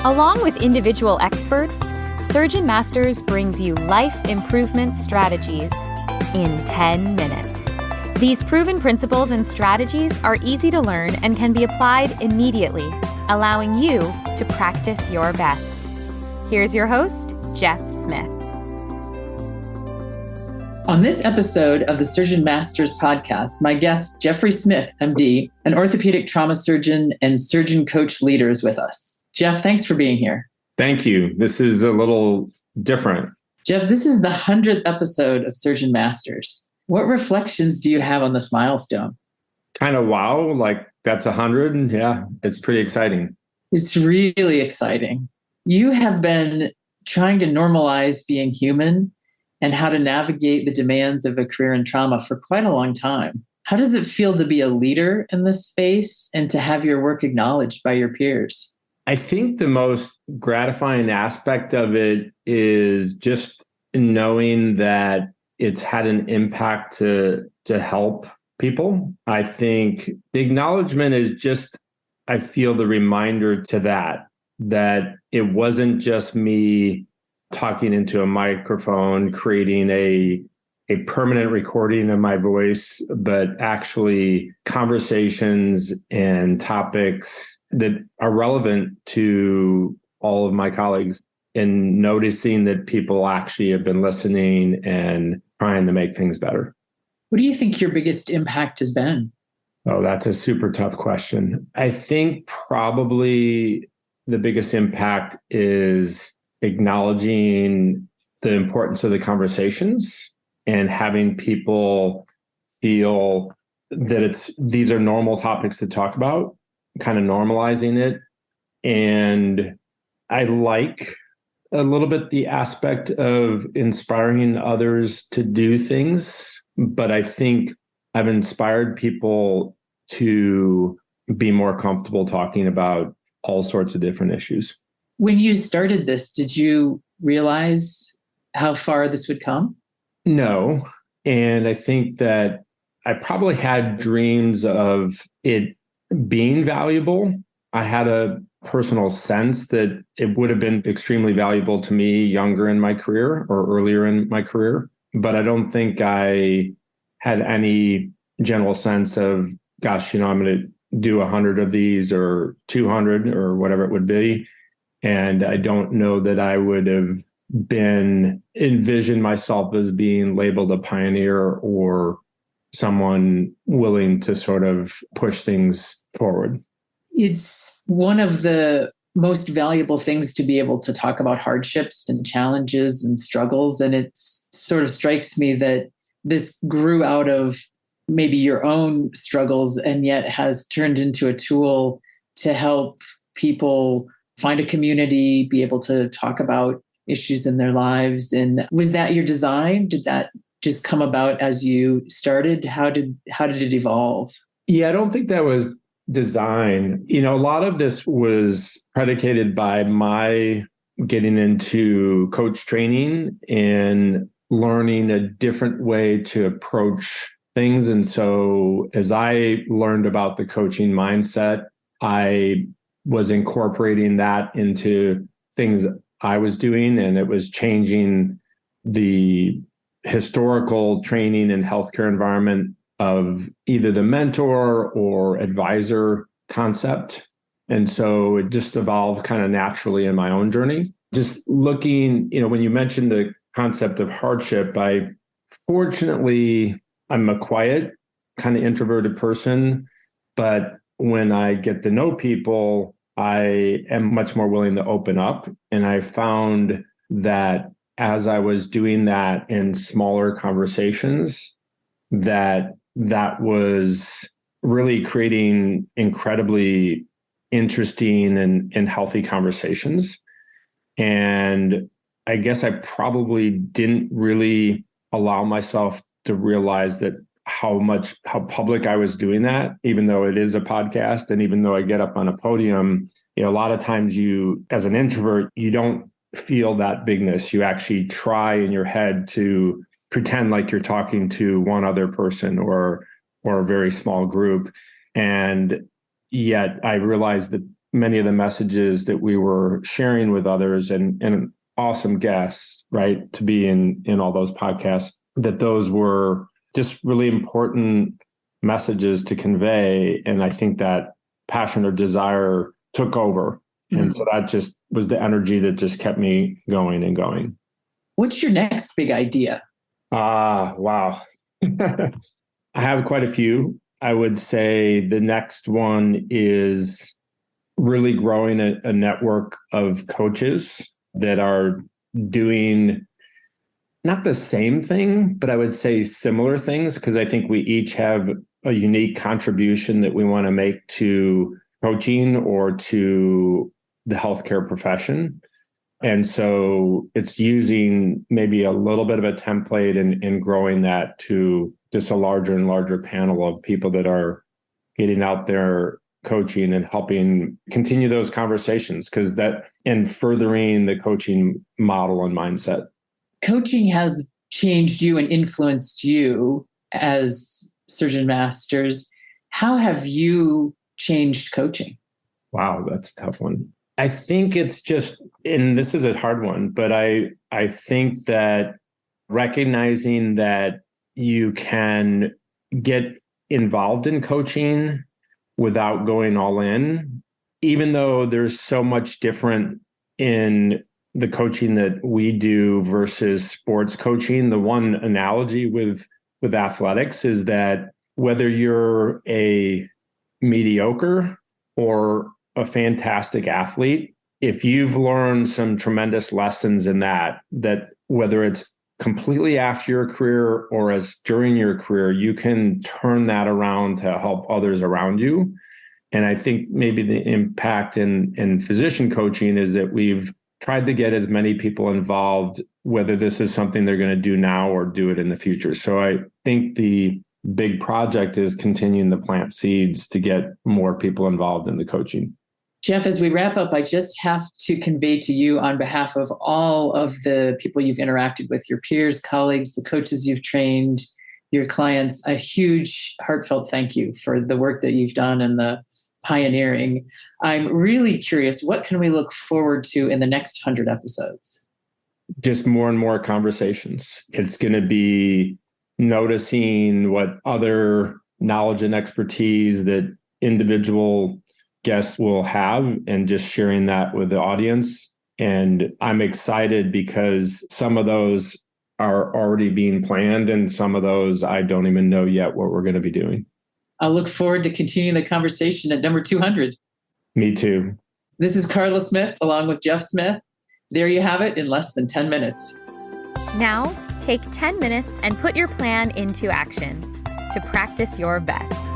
Along with individual experts, SurgeonMasters brings you life improvement strategies in 10 minutes. These proven principles and strategies are easy to learn and can be applied immediately, allowing you to practice your best. Here's your host, Jeff Smith. On this episode of the SurgeonMasters Podcast, my guest, Jeffrey Smith, MD, an orthopedic trauma surgeon and surgeon coach leader, is with us. Jeff, thanks for being here. Thank you. This is a little different. Jeff, this is the 100th episode of SurgeonMasters. What reflections do you have on this milestone? Kind of wow, like that's 100. Yeah, it's pretty exciting. It's really exciting. You have been trying to normalize being human and how to navigate the demands of a career in trauma for quite a long time. How does it feel to be a leader in this space and to have your work acknowledged by your peers? I think the most gratifying aspect of it is just knowing that it's had an impact to help people. I think the acknowledgement is just, I feel the reminder to that it wasn't just me talking into a microphone, creating a permanent recording of my voice, but actually conversations and topics that are relevant to all of my colleagues, and noticing that people actually have been listening and trying to make things better. What do you think your biggest impact has been? Oh, that's a super tough question. I think probably the biggest impact is acknowledging the importance of the conversations and having people feel that these are normal topics to talk about, kind of normalizing it. And I like a little bit the aspect of inspiring others to do things, but I think I've inspired people to be more comfortable talking about all sorts of different issues. When you started this, did you realize how far this would come? No. And I think that I probably had dreams of it being valuable. I had a personal sense that it would have been extremely valuable to me younger in my career or earlier in my career. But I don't think I had any general sense of, gosh, I'm going to do 100 of these or 200 or whatever it would be. And I don't know that I would have envisioned myself as being labeled a pioneer or someone willing to sort of push things forward. It's one of the most valuable things to be able to talk about hardships and challenges and struggles. And it sort of strikes me that this grew out of maybe your own struggles and yet has turned into a tool to help people find a community, be able to talk about issues in their lives. And was that your design? Did that just come about as you started? How did it evolve? Yeah, I don't think that was design. A lot of this was predicated by my getting into coach training and learning a different way to approach things. And so as I learned about the coaching mindset, I was incorporating that into things I was doing, and it was changing the historical training and healthcare environment of either the mentor or advisor concept. And so it just evolved kind of naturally in my own journey. Just looking, when you mentioned the concept of hardship, fortunately, I'm a quiet, kind of introverted person, but when I get to know people, I am much more willing to open up. And I found that as I was doing that in smaller conversations, that was really creating incredibly interesting and healthy conversations. And I guess I probably didn't really allow myself to realize that how public I was doing that, even though it is a podcast. And even though I get up on a podium, a lot of times as an introvert, you don't feel that bigness. You actually try in your head to pretend like you're talking to one other person or a very small group. And yet I realized that many of the messages that we were sharing with others and awesome guests, right, to be in all those podcasts, that those were just really important messages to convey. And I think that passion or desire took over. And so that just was the energy that just kept me going and going. What's your next big idea? Wow. I have quite a few. I would say the next one is really growing a network of coaches that are doing not the same thing, but I would say similar things, because I think we each have a unique contribution that we want to make to coaching or to the healthcare profession. And so it's using maybe a little bit of a template and growing that to just a larger and larger panel of people that are getting out there coaching and helping continue those conversations, because that and furthering the coaching model and mindset. Coaching has changed you and influenced you as Surgeon Masters. How have you changed coaching? Wow, that's a tough one. I think it's just, and this is a hard one, but I think that recognizing that you can get involved in coaching without going all in, even though there's so much different in the coaching that we do versus sports coaching. The one analogy with athletics is that whether you're a mediocre or a fantastic athlete, if you've learned some tremendous lessons in that whether it's completely after your career or as during your career, you can turn that around to help others around you. And I think maybe the impact in physician coaching is that we've tried to get as many people involved, whether this is something they're going to do now or do it in the future. So I think the big project is continuing to plant seeds to get more people involved in the coaching. Jeff, as we wrap up, I just have to convey to you on behalf of all of the people you've interacted with, your peers, colleagues, the coaches you've trained, your clients, a huge heartfelt thank you for the work that you've done and the pioneering. I'm really curious, what can we look forward to in the next 100 episodes? Just more and more conversations. It's going to be noticing what other knowledge and expertise that individual guests will have and just sharing that with the audience. And I'm excited because some of those are already being planned and some of those I don't even know yet what we're going to be doing. I'll look forward to continuing the conversation at number 200. Me too. This is Carla Smith along with Jeff Smith. There you have it in less than 10 minutes. Now, take 10 minutes and put your plan into action to practice your best.